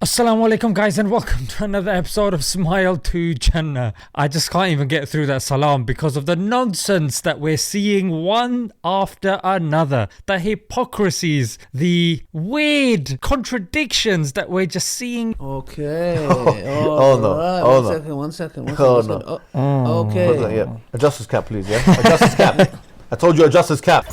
Assalamu alaikum guys, and welcome to another episode of Smile to Jannah. I just can't even get through that salam because of the nonsense that we're seeing one after another. The hypocrisies, the weird contradictions that we're just seeing. Okay. One second. Okay. Yeah. Adjust his cap, please. Yeah. Adjust his cap. I told you adjust his cap.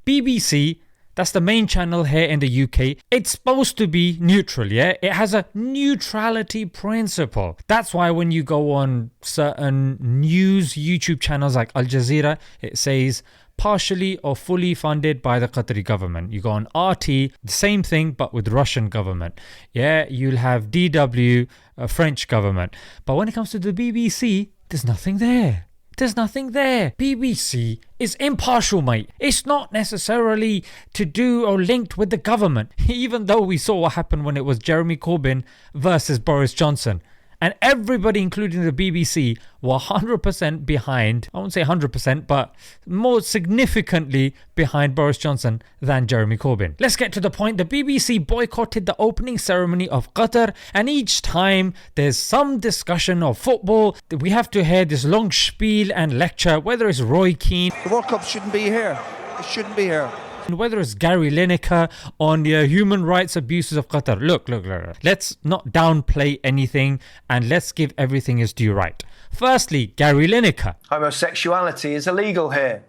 BBC, that's the main channel here in the UK. It's supposed to be neutral, yeah? It has a neutrality principle. That's why when you go on certain news YouTube channels like Al Jazeera, it says partially or fully funded by the Qatari government. You go on RT, the same thing but with Russian government. Yeah, you'll have DW, French government. But when it comes to the BBC, there's nothing there. There's nothing there. BBC is impartial, mate. It's not necessarily to do or linked with the government, even though we saw what happened when it was Jeremy Corbyn versus Boris Johnson. And everybody, including the BBC, were 100% behind, I won't say 100%, but more significantly behind Boris Johnson than Jeremy Corbyn. Let's get to the point. The BBC boycotted the opening ceremony of Qatar, and each time there's some discussion of football, we have to hear this long spiel and lecture, whether it's Roy Keane. The World Cup shouldn't be here. It shouldn't be here. Whether it's Gary Lineker on the human rights abuses of Qatar. Look. Let's not downplay anything and let's give everything its due right. Firstly, Gary Lineker. Homosexuality is illegal here.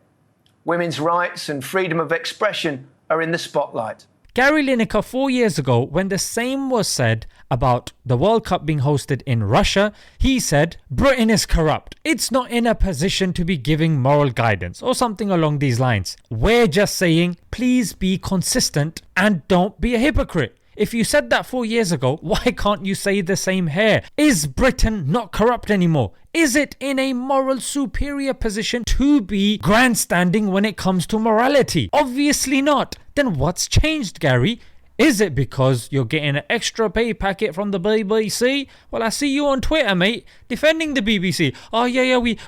Women's rights and freedom of expression are in the spotlight. Gary Lineker 4 years ago, when the same was said about the World Cup being hosted in Russia, he said, Britain is corrupt. It's not in a position to be giving moral guidance or something along these lines. We're just saying, please be consistent and don't be a hypocrite. If you said that 4 years ago, why can't you say the same here? Is Britain not corrupt anymore? Is it in a moral superior position to be grandstanding when it comes to morality? Obviously not. Then what's changed, Gary? Is it because you're getting an extra pay packet from the BBC? Well, I see you on Twitter, mate, defending the BBC. Oh, yeah, we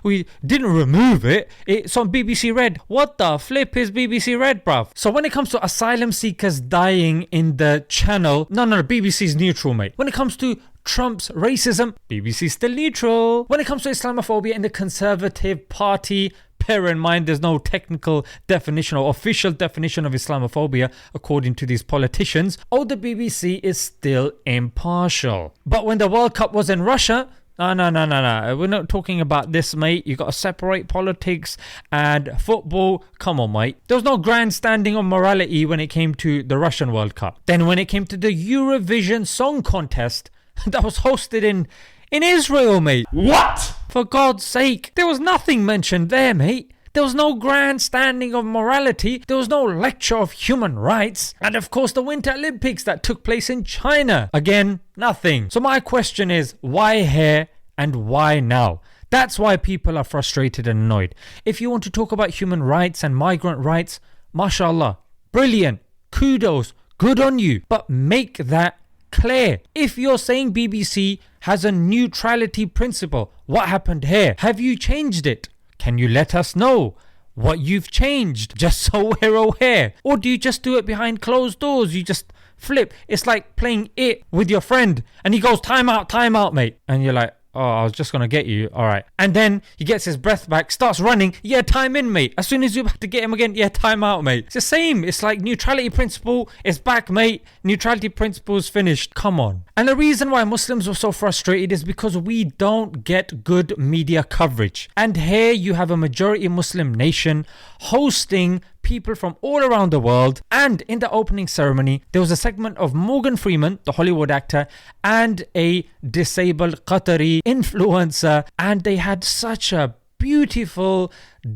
didn't remove it. It's on BBC Red. What the flip is BBC Red, bruv? So when it comes to asylum seekers dying in the channel, no, BBC's neutral, mate. When it comes to Trump's racism, BBC's still neutral. When it comes to Islamophobia in the Conservative Party, bear in mind there's no technical definition or official definition of Islamophobia according to these politicians. Oh, the BBC is still impartial. But when the World Cup was in Russia, no. We're not talking about this, mate. You got to separate politics and football. Come on, mate. There was no grandstanding of morality when it came to the Russian World Cup. Then when it came to the Eurovision Song Contest that was hosted in Israel, mate. What? For God's sake, there was nothing mentioned there, mate. There was no grandstanding of morality. There was no lecture of human rights. And of course, the Winter Olympics that took place in China. Again, nothing. So my question is, why here and why now? That's why people are frustrated and annoyed. If you want to talk about human rights and migrant rights, mashallah, brilliant, kudos, good on you. But make that clear. If you're saying BBC has a neutrality principle, what happened here? Have you changed it? Can you let us know what you've changed just so we're aware? Or do you just do it behind closed doors? You just flip. It's like playing it with your friend and he goes, time out, mate. And you're like, oh, I was just going to get you. All right. And then he gets his breath back, starts running. Yeah, time in, mate. As soon as you're about to get him again, yeah, time out, mate. It's the same. It's like neutrality principle is back, mate. Neutrality principle is finished. Come on. And the reason why Muslims were so frustrated is because we don't get good media coverage. And here you have a majority Muslim nation hosting people from all around the world. And in the opening ceremony, there was a segment of Morgan Freeman, the Hollywood actor, and a disabled Qatari influencer. And they had such a beautiful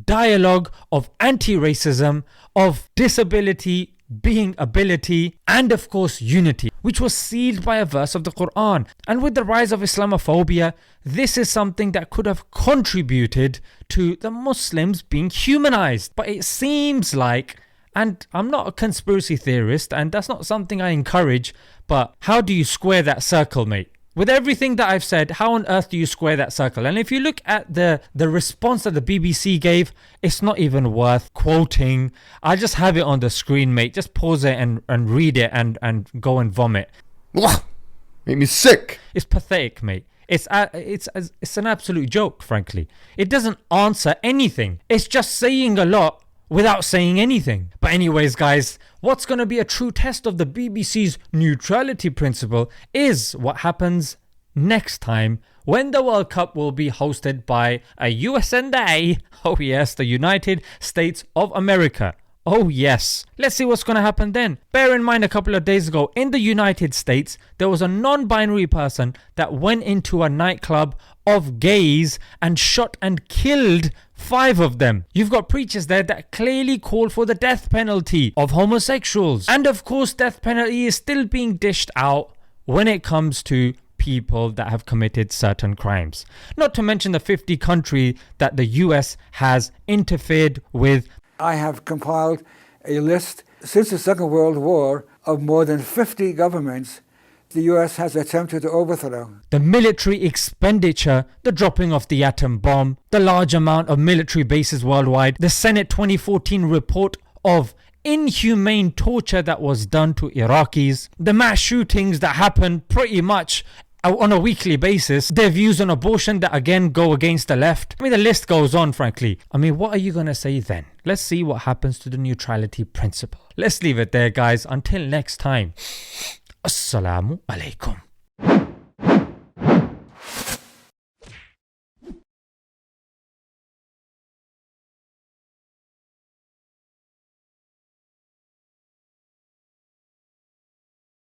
dialogue of anti-racism, of disability being ability, and of course unity, which was sealed by a verse of the Qur'an. And with the rise of Islamophobia, this is something that could have contributed to the Muslims being humanized. But it seems like, and I'm not a conspiracy theorist and that's not something I encourage, but how do you square that circle, mate? With everything that I've said, how on earth do you square that circle? And if you look at the response that the BBC gave, it's not even worth quoting. I'll just have it on the screen, mate. Just pause it and read it and go and vomit. Make me sick. It's pathetic, mate. It's an absolute joke, frankly. It doesn't answer anything. It's just saying a lot without saying anything. But anyways, guys, what's going to be a true test of the BBC's neutrality principle is what happens next time when the World Cup will be hosted by a USA. Oh yes, the United States of America. Oh yes. Let's see what's going to happen then. Bear in mind, a couple of days ago in the United States, there was a non-binary person that went into a nightclub of gays and shot and killed 5 of them. You've got preachers there that clearly call for the death penalty of homosexuals. And of course, death penalty is still being dished out when it comes to people that have committed certain crimes. Not to mention the 50 countries that the US has interfered with. I have compiled a list since the Second World War of more than 50 governments the US has attempted to overthrow. The military expenditure, the dropping of the atom bomb, the large amount of military bases worldwide, the Senate 2014 report of inhumane torture that was done to Iraqis, the mass shootings that happen pretty much on a weekly basis, their views on abortion that again go against the left. I mean, the list goes on, frankly. I mean, what are you going to say then? Let's see what happens to the neutrality principle. Let's leave it there, guys. Until next time. Assalamu alaikum.